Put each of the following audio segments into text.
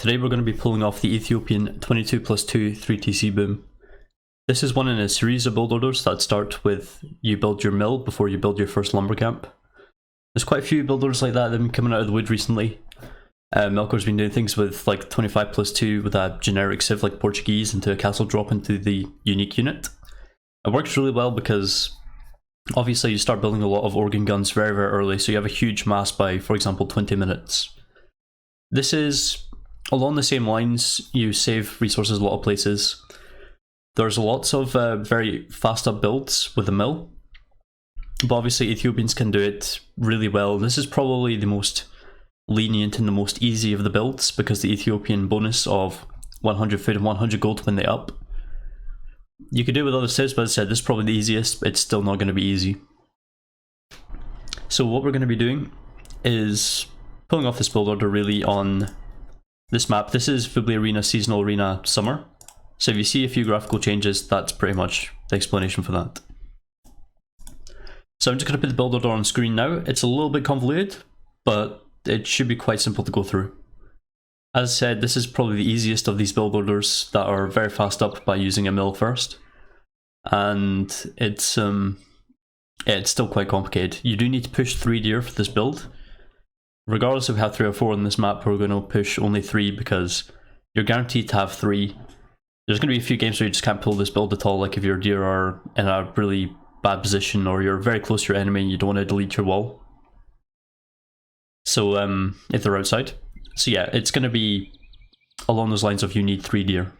Today we're going to be pulling off the Ethiopian 22+2 3TC boom. This is one in a series of build orders that start with you build your mill before you build your first Lumbercamp. There's quite a few build orders like that that have been coming out of the wood recently. Melkor's been doing things with like 25+2 with a generic civ like Portuguese into a castle drop into the unique unit. It works really well because obviously you start building a lot of organ guns very early, so you have a huge mass by, for example, 20 minutes. This is along the same lines. You save resources a lot of places. There's lots of very fast up builds with a mill, but obviously Ethiopians can do it really well. This is probably the most lenient and the most easy of the builds because the Ethiopian bonus of 100 food and 100 gold when they up. You could do it with other civs, but as I said, this is probably the easiest. It's still not going to be easy. So what we're going to be doing is pulling off this build order really on this map. This is Feudal Arena, Seasonal Arena, Summer. So if you see a few graphical changes, that's pretty much the explanation for that. So I'm just going to put the build order on screen now. It's a little bit convoluted, but it should be quite simple to go through. As I said, this is probably the easiest of these build orders that are very fast up by using a mill first. And it's still quite complicated. You do need to push 3 deer for this build. Regardless if we have 3 or 4 on this map, we're going to push only 3 because you're guaranteed to have 3. There's going to be a few games where you just can't pull this build at all, like if your deer are in a really bad position or you're very close to your enemy and you don't want to delete your wall. So if they're outside. So yeah, it's going to be along those lines of you need 3 deer.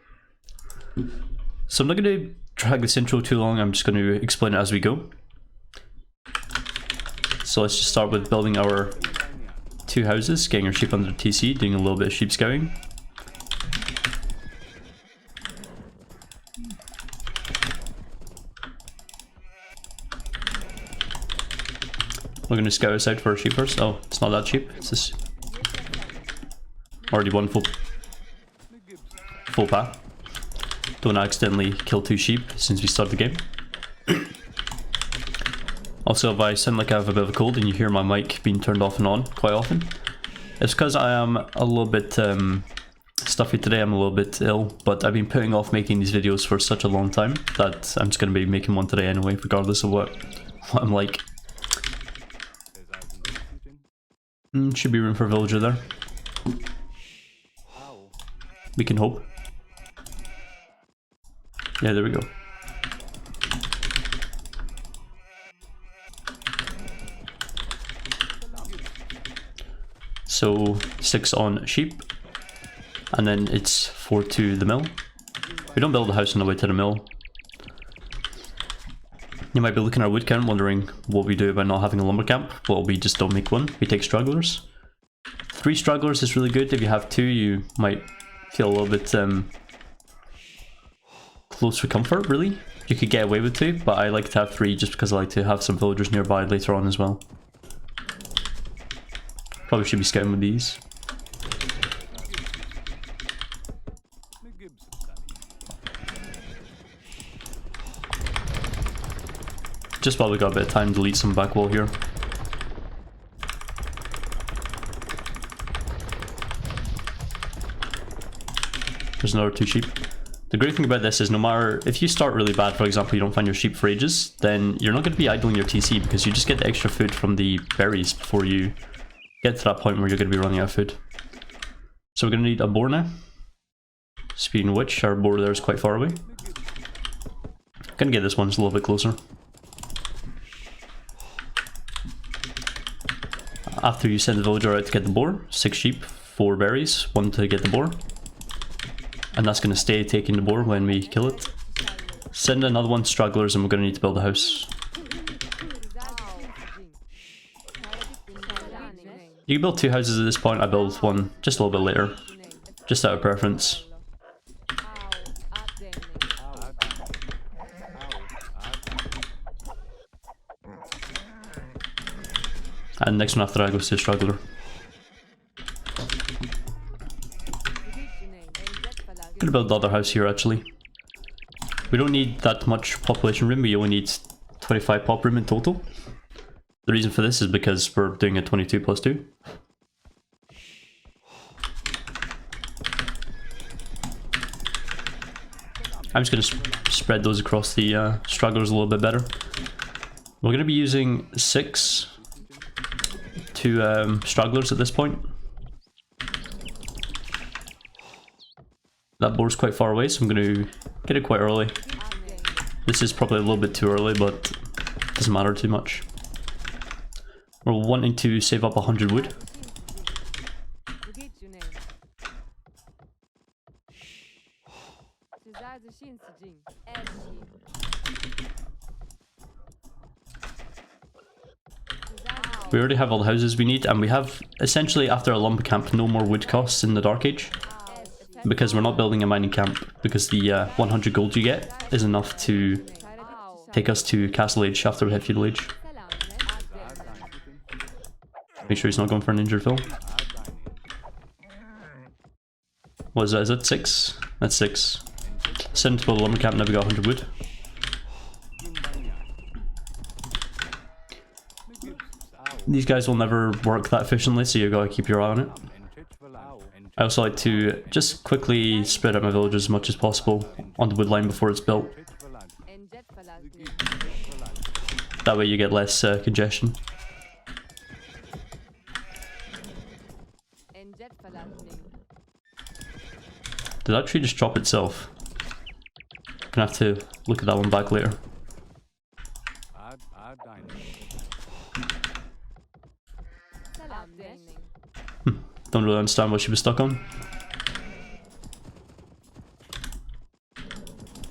So I'm not going to drag this intro too long, I'm just going to explain it as we go. So let's just start with building our 2 houses, getting our sheep under TC, doing a little bit of sheep scouting. We're going to scout us out for our sheep first. Oh, it's not that cheap. It's this. Already one full path. Don't accidentally kill 2 sheep since we started the game. Also, if I sound like I have a bit of a cold and you hear my mic being turned off and on quite often, it's because I am a little bit stuffy today. I'm a little bit ill, but I've been putting off making these videos for such a long time that I'm just going to be making one today anyway, regardless of what I'm like. Should be room for a villager there. We can hope. Yeah, there we go. So 6 on sheep, and then it's 4 to the mill. We don't build a house on the way to the mill. You might be looking at our wood count wondering what we do about not having a Lumbercamp. Well, we just don't make one. We take Stragglers. 3 Stragglers is really good. If you have 2, you might feel a little bit close for comfort, really. You could get away with 2, but I like to have 3 just because I like to have some villagers nearby later on as well. Probably should be scouting with these. Just while we got a bit of time, delete some back wall here. There's another 2 sheep. The great thing about this is no matter if you start really bad, for example, you don't find your sheep for ages, then you're not going to be idling your TC because you just get the extra food from the berries before you get to that point where you're going to be running out of food. So we're going to need a boar now. Speaking of which, our boar there is quite far away. Gonna get this one just a little bit closer. After you send the villager out to get the boar, 6 sheep, 4 berries, 1 to get the boar. And that's going to stay taking the boar when we kill it. Send another 1 Stragglers and we're going to need to build a house. You can build 2 houses at this point. I build 1 just a little bit later, just out of preference. And next one after that goes to a Straggler. I'm gonna build the other house here actually. We don't need that much population room, we only need 25 pop room in total. The reason for this is because we're doing a 22+2. I'm just going to spread those across the stragglers a little bit better. We're going to be using 6 to stragglers at this point. That boar's quite far away, so I'm going to get it quite early. This is probably a little bit too early, but it doesn't matter too much. We're wanting to save up 100 wood. We already have all the houses we need, and we have essentially, after a lumber camp, no more wood costs in the Dark Age. Because we're not building a mining camp, because the 100 gold you get is enough to take us to Castle Age after we hit Feudal Age. Make sure he's not going for an injured Phil. What is that? Is that 6? That's 6. Send to the lumber camp, now we got 100 wood. These guys will never work that efficiently, so you gotta keep your eye on it. I also like to just quickly spread out my villagers as much as possible on the wood line before it's built. That way you get less congestion. Did that tree just drop itself? Gonna have to look at that one back later. Don't really understand what she was stuck on.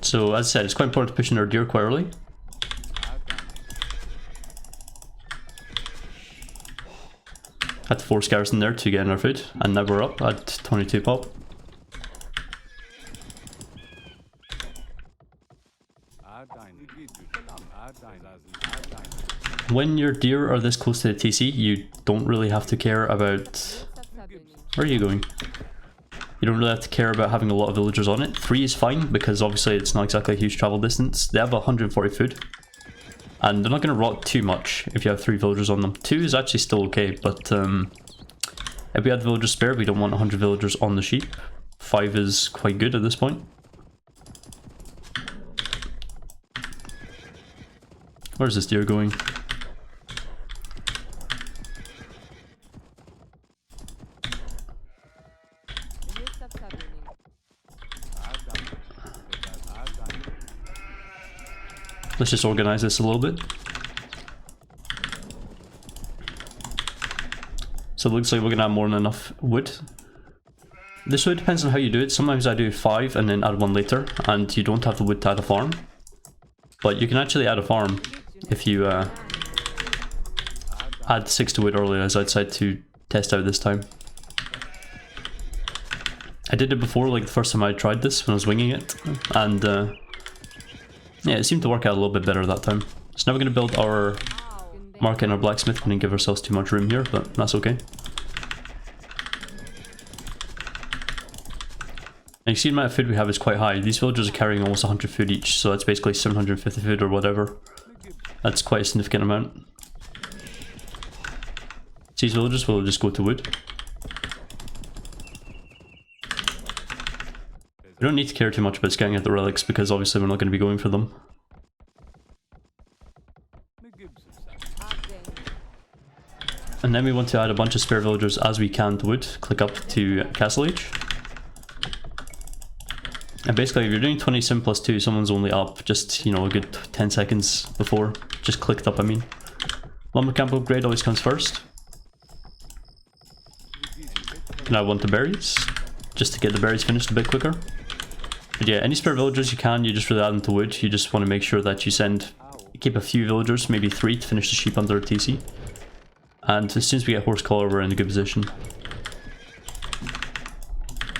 So as I said, it's quite important to push in our deer quite early. Had to force garrison there to get in our food, and now we're up at 22 pop. When your deer are this close to the TC, you don't really have to care about... Where are you going? You don't really have to care about having a lot of villagers on it. 3 is fine, because obviously it's not exactly a huge travel distance. They have 140 food. And they're not going to rot too much if you have 3 villagers on them. 2 is actually still okay, but if we had villagers spare, we don't want 100 villagers on the sheep. 5 is quite good at this point. Where's this deer going? Let's just organize this a little bit. So it looks like we're gonna have more than enough wood. This really depends on how you do it. Sometimes I do 5 and then add 1 later, and you don't have the wood to add a farm. But you can actually add a farm if you add 6 to wood earlier, as I decided to test out this time. I did it before, like the first time I tried this when I was winging it, and yeah, it seemed to work out a little bit better that time. So now we're going to build our market and our blacksmith. We didn't give ourselves too much room here, but that's okay. And you see the amount of food we have is quite high. These villagers are carrying almost 100 food each, so that's basically 750 food or whatever. That's quite a significant amount. These villagers will just go to wood. We don't need to care too much about scanning out the relics, because obviously we're not going to be going for them. And then we want to add a bunch of spare villagers as we can to wood. Click up to Castle Age. And basically if you're doing 27 plus 2, someone's only up just, you know, a good 10 seconds before. Just clicked up, I mean. Lumbercamp upgrade always comes first. And I want the berries, just to get the berries finished a bit quicker. But yeah, any spare villagers you can, you just really add them to wood. You just want to make sure that you keep a few villagers, maybe 3 to finish the sheep under TC. And as soon as we get horse collar, we're in a good position.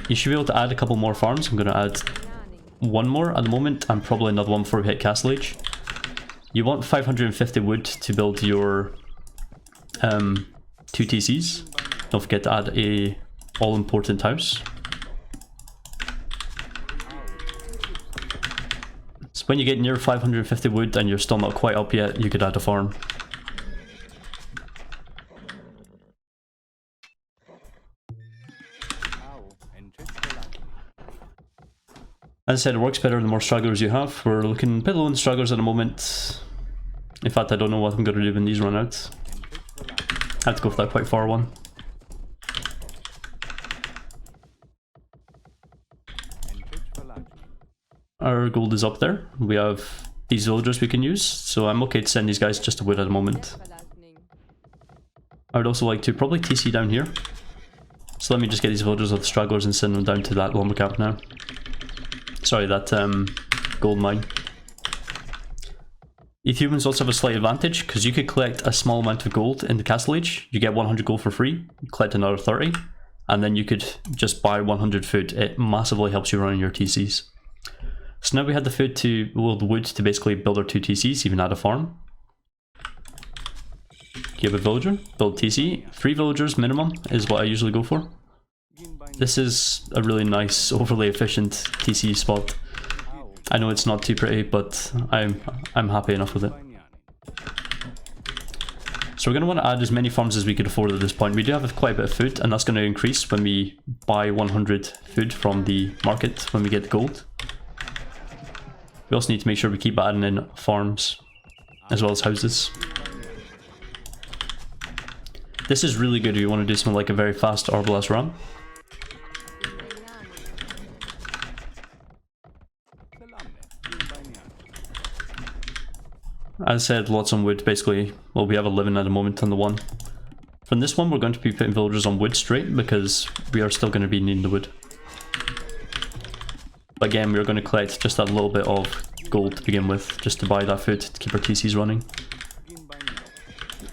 You should be able to add a couple more farms. I'm going to add 1 more at the moment, and probably another one before we hit Castle Age. You want 550 wood to build your 2 TCs. Don't forget to add a all-important house. So when you get near 550 wood and you're still not quite up yet, you could add a farm. As I said, it works better the more stragglers you have. We're looking a bit low in stragglers at the moment. In fact, I don't know what I'm going to do when these run out. I have to go for that quite far one. Our gold is up there. We have these villagers we can use, so I'm okay to send these guys just to wood at the moment. I would also like to probably TC down here. So let me just get these villagers of the stragglers and send them down to that Lumbercamp now. Sorry, that gold mine. Ethiopians also have a slight advantage, because you could collect a small amount of gold in the Castle Age. You get 100 gold for free, collect another 30, and then you could just buy 100 food. It massively helps you run your TCs. So now we had the food to, well, the wood to basically build our 2 TCs, even add a farm. You have a villager, build TC. 3 villagers minimum is what I usually go for. This is a really nice, overly efficient TC spot. I know it's not too pretty, but I'm happy enough with it. So we're going to want to add as many farms as we could afford at this point. We do have quite a bit of food, and that's going to increase when we buy 100 food from the market when we get the gold. We also need to make sure we keep adding in farms as well as houses. This is really good if you want to do something like a very fast Arbalest run. As I said, lots on wood, basically. Well, we have 11 at the moment on the one. From this one, we're going to be putting villagers on wood straight, because we are still going to be needing the wood. But again, we're going to collect just that little bit of gold to begin with, just to buy that food to keep our TCs running.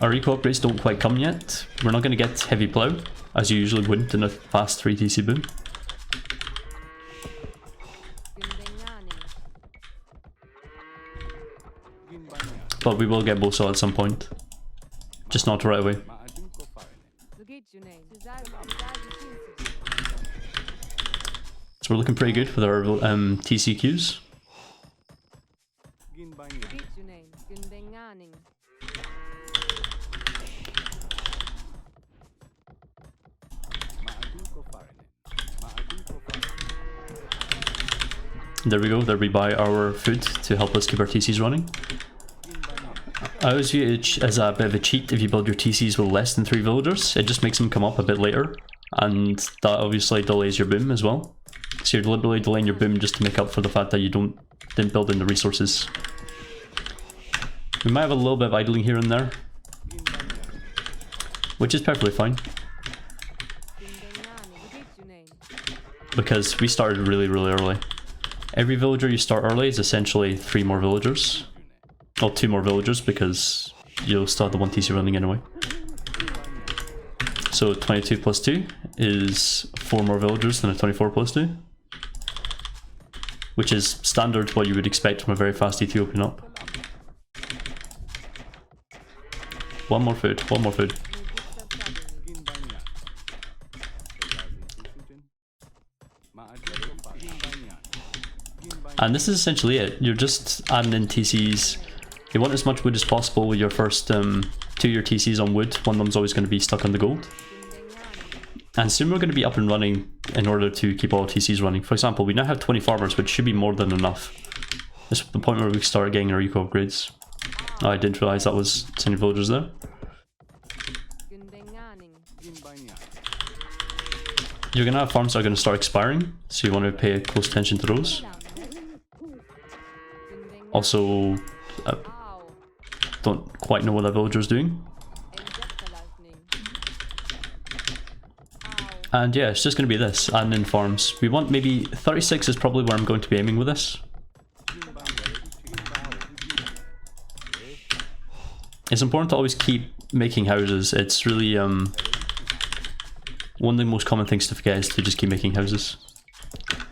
Our eco upgrades don't quite come yet. We're not going to get heavy plow, as you usually wouldn't in a fast 3 TC boom. But we will get bow saw at some point. Just not right away. So we're looking pretty good with our TC queues. There we go, there we buy our food to help us keep our TCs running. I always view it as a bit of a cheat if you build your TCs with less than 3 villagers. It just makes them come up a bit later, and that obviously delays your boom as well. So you're literally delaying your boom just to make up for the fact that you didn't build in the resources. We might have a little bit of idling here and there, which is perfectly fine. Because we started really early. Every villager you start early is essentially 3 more villagers. Well, 2 more villagers, because you'll still have the 1 TC running anyway. So 22 plus 2 is 4 more villagers than a 24 plus 2. Which is standard what you would expect from a very fast Ethiopian up. 1 more food, 1 more food. And this is essentially it. You're just adding in TCs. You want as much wood as possible with your first 2 year TCs on wood. One of them's always going to be stuck on the gold. And soon we're going to be up and running in order to keep all TCs running. For example, we now have 20 farmers, which should be more than enough. This is the point where we start getting our eco upgrades. Oh, I didn't realize that was sending villagers there. You're going to have farms that are going to start expiring, so you want to pay close attention to those. Also, don't quite know what that villager is doing. And yeah, it's just going to be this, adding in farms. We want maybe 36 is probably where I'm going to be aiming with this. It's important to always keep making houses. It's really one of the most common things to forget is to just keep making houses.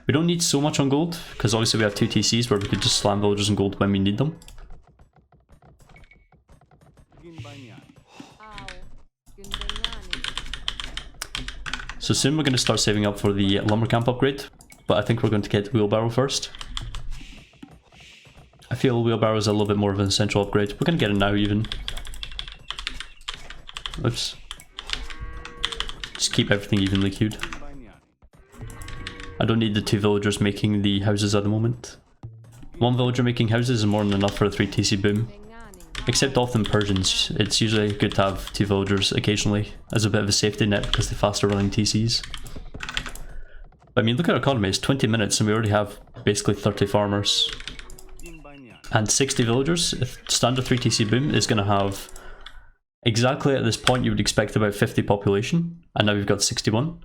We don't need so much on gold, because obviously we have 2 TCs where we could just slam villagers in gold when we need them. So soon we're going to start saving up for the Lumbercamp upgrade, but I think we're going to get the wheelbarrow first. I feel wheelbarrow is a little bit more of an essential upgrade. We're going to get it now even. Oops. Just keep everything evenly queued. I don't need the 2 villagers making the houses at the moment. 1 villager making houses is more than enough for a 3 TC boom. Except often Persians, it's usually good to have 2 villagers occasionally as a bit of a safety net because they're faster running TCs. But I mean, look at our economy, it's 20 minutes and we already have basically 30 farmers. And 60 villagers. A standard 3 TC boom is going to have, exactly at this point you would expect about 50 population, and now we've got 61.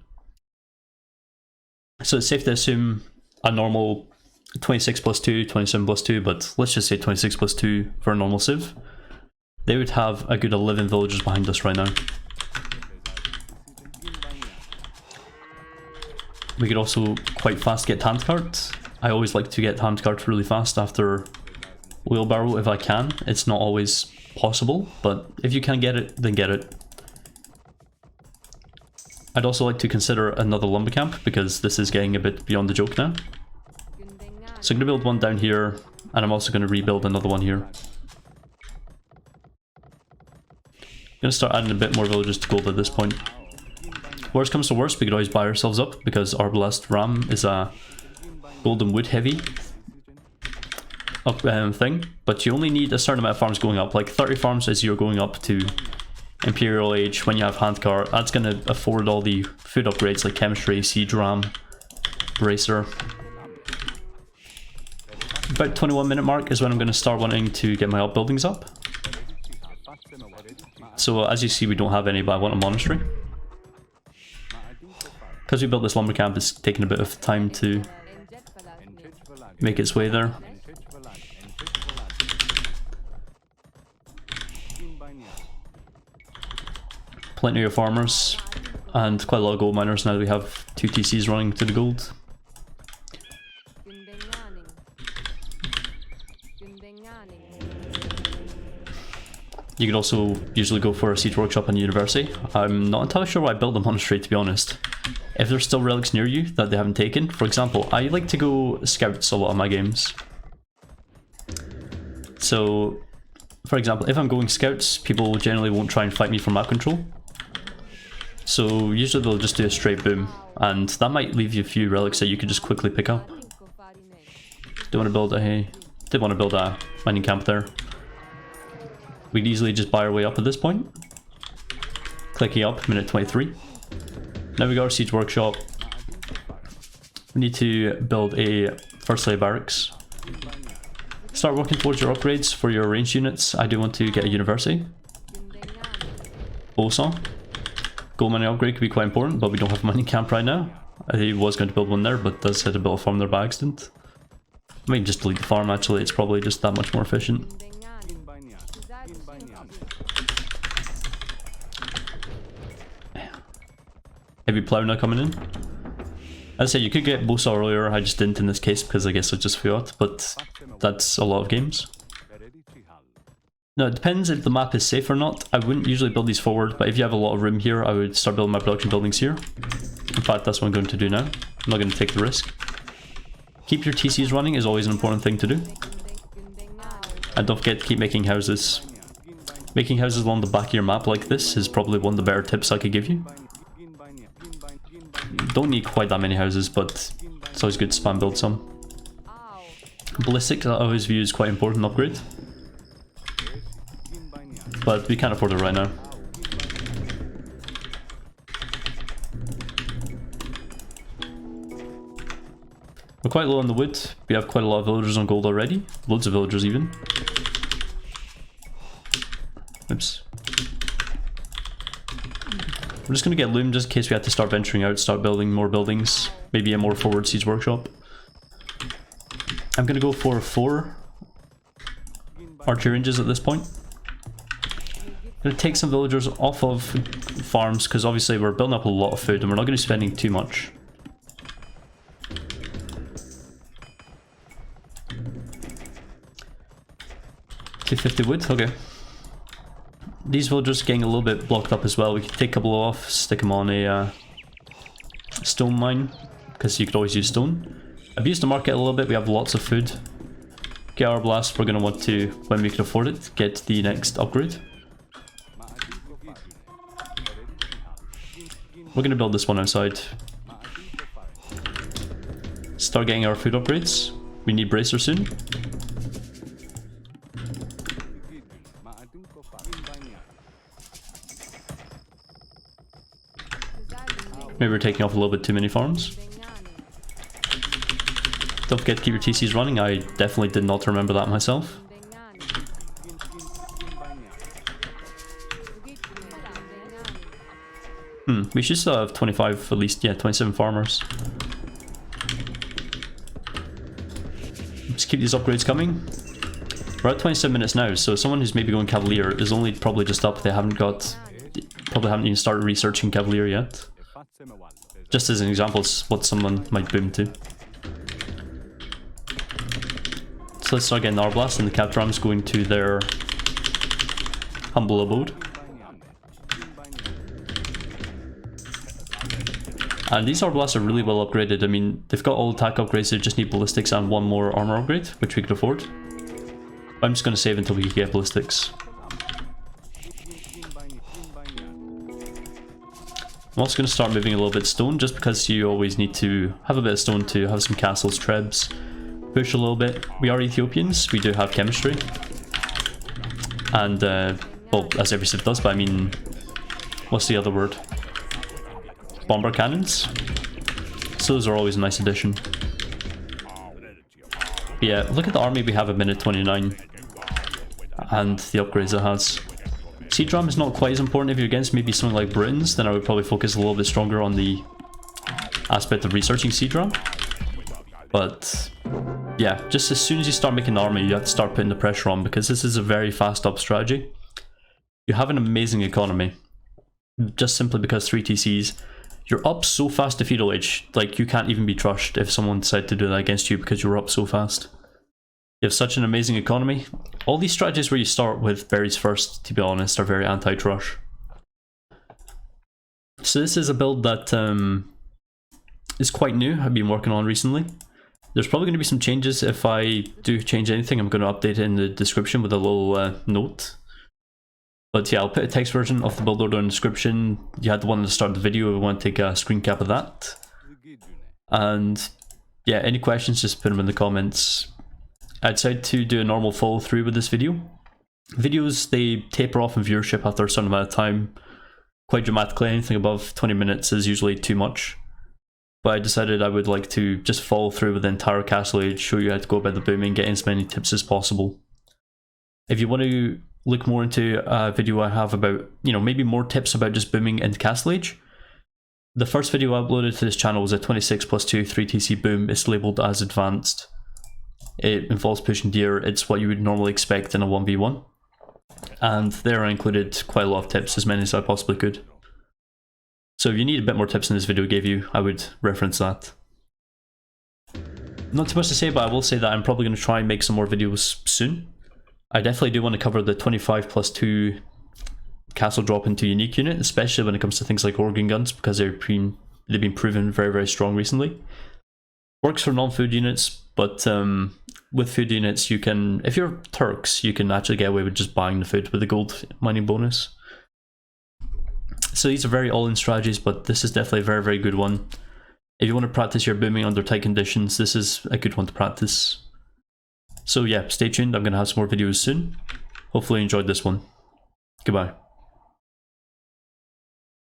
So it's safe to assume a normal 26 plus 2, 27 plus 2, but let's just say 26 plus 2 for a normal civ. They would have a good 11 villagers behind us right now. We could also quite fast get handcart. I always like to get handcart really fast after wheelbarrow if I can. It's not always possible, but if you can get it, then get it. I'd also like to consider another Lumbercamp because this is getting a bit beyond the joke now. So I'm going to build one down here, and I'm also going to rebuild another one here. I'm going to start adding a bit more villagers to gold at this point. Worst comes to worst, we could always buy ourselves up because Arbalest Ram is a golden wood heavy thing, but you only need a certain amount of farms going up, like 30 farms as you're going up to Imperial Age. When you have handcart, that's going to afford all the food upgrades like chemistry, siege ram, bracer. About 21-minute mark is when I'm going to start wanting to get my outbuildings up. So as you see, we don't have any, but I want a monastery. Because we built this lumber camp, it's taken a bit of time to make its way there. Plenty of farmers and quite a lot of gold miners now that we have 2 TCs running to the gold. You could also usually go for a siege workshop and university. I'm not entirely sure why I built the monastery, to be honest. If there's still relics near you that they haven't taken, for example, I like to go scouts a lot of my games. So, for example, if I'm going scouts, people generally won't try and fight me for map control. So usually they'll just do a straight boom, and that might leave you a few relics that you could just quickly pick up. Did want to build a mining camp there. We could easily just buy our way up at this point. Clicking up, minute 23. Now we got our siege workshop. We need to build a first lay barracks. Start working towards your upgrades for your ranged units. I do want to get a university. Bosa. Gold mining upgrade could be quite important, but we don't have a mining camp right now. I was going to build one there, but does hit a bit of farm there by accident. I might just delete the farm actually, it's probably just that much more efficient. Heavy plough now coming in. As I said, you could get Bosa earlier, I just didn't in this case because I guess I just forgot, but that's a lot of games. Now it depends if the map is safe or not. I wouldn't usually build these forward, but if you have a lot of room here, I would start building my production buildings here. In fact, that's what I'm going to do now. I'm not going to take the risk. Keep your TCs running is always an important thing to do. And don't forget to keep making houses. Making houses along the back of your map like this is probably one of the better tips I could give you. Don't need quite that many houses, but it's always good to spam build some. Ballistics I always view as quite important upgrade. But we can't afford it right now. We're quite low on the wood. We have quite a lot of villagers on gold already. Loads of villagers even. Oops. We're just going to get loom just in case we have to start venturing out, start building more buildings. Maybe a more forward siege workshop. I'm going to go for 4 archer ranges at this point. I'm going to take some villagers off of farms because obviously we're building up a lot of food and we're not going to be spending too much. $250 wood, okay. These villagers are getting a little bit blocked up as well. We could take a couple off, stick them on a stone mine, because you could always use stone. I've used the market a little bit, we have lots of food. Get our blast, we're going to want to, when we can afford it, get the next upgrade. We're going to build this one outside. start getting our food upgrades. We need bracer soon. Maybe we're taking off a little bit too many farms. Don't forget to keep your TCs running. I definitely did not remember that myself. We should still have 25 at least, yeah, 27 farmers. Just keep these upgrades coming. We're at 27 minutes now, so someone who's maybe going Cavalier is only probably just up. They probably haven't even started researching Cavalier yet. Just as an example, it's what someone might boom to. So let's start getting Arblast, and the Captrams going to their humble abode. And these Arblasts are really well upgraded. I mean, they've got all attack upgrades, they just need ballistics and one more armor upgrade, which we could afford. I'm just going to save until we get ballistics. I'm also going to start moving a little bit stone, just because you always need to have a bit of stone to have some castles, trebs, push a little bit. We are Ethiopians, we do have chemistry. And, well, as every civ does, but I mean, what's the other word? Bomber cannons. So those are always a nice addition. But yeah, look at the army we have at minute 29. And the upgrades it has. Siege ram is not quite as important. If you're against maybe something like Britons, then I would probably focus a little bit stronger on the aspect of researching siege ram. But yeah, just as soon as you start making an army, you have to start putting the pressure on, because this is a very fast up strategy. You have an amazing economy, just simply because 3 TCs. You're up so fast to Feudal Age, like you can't even be trushed if someone decided to do that against you because you're up so fast. You have such an amazing economy. All these strategies where you start with berries first, to be honest, are very anti-trush. So this is a build that is quite new, I've been working on recently. There's probably going to be some changes. If I do change anything, I'm going to update it in the description with a little note. But yeah, I'll put a text version of the build order in the description. You had the one at the start of the video, we want to take a screen cap of that. And yeah, any questions, just put them in the comments. I decided to do a normal follow through with this video. Videos, they taper off in viewership after a certain amount of time. Quite dramatically, anything above 20 minutes is usually too much. But I decided I would like to just follow through with the entire Castle Age, show you how to go about the booming, get as many tips as possible. If you want to look more into a video I have about, you know, maybe more tips about just booming into Castle Age, the first video I uploaded to this channel was a 26+2 3TC boom. It's labelled as advanced. It involves pushing deer. It's what you would normally expect in a 1v1. And there I included quite a lot of tips, as many as I possibly could. So if you need a bit more tips than this video gave you, I would reference that. Not too much to say, but I will say that I'm probably going to try and make some more videos soon. I definitely do want to cover the 25+2 castle drop into unique unit, especially when it comes to things like organ guns, because they've been proven very, very strong recently. Works for non-food units, but with food units you can, if you're Turks, you can actually get away with just buying the food with the gold mining bonus. So these are very all-in strategies, but this is definitely a very, very good one. If you want to practice your booming under tight conditions, this is a good one to practice. So yeah, stay tuned, I'm going to have some more videos soon. Hopefully you enjoyed this one. Goodbye.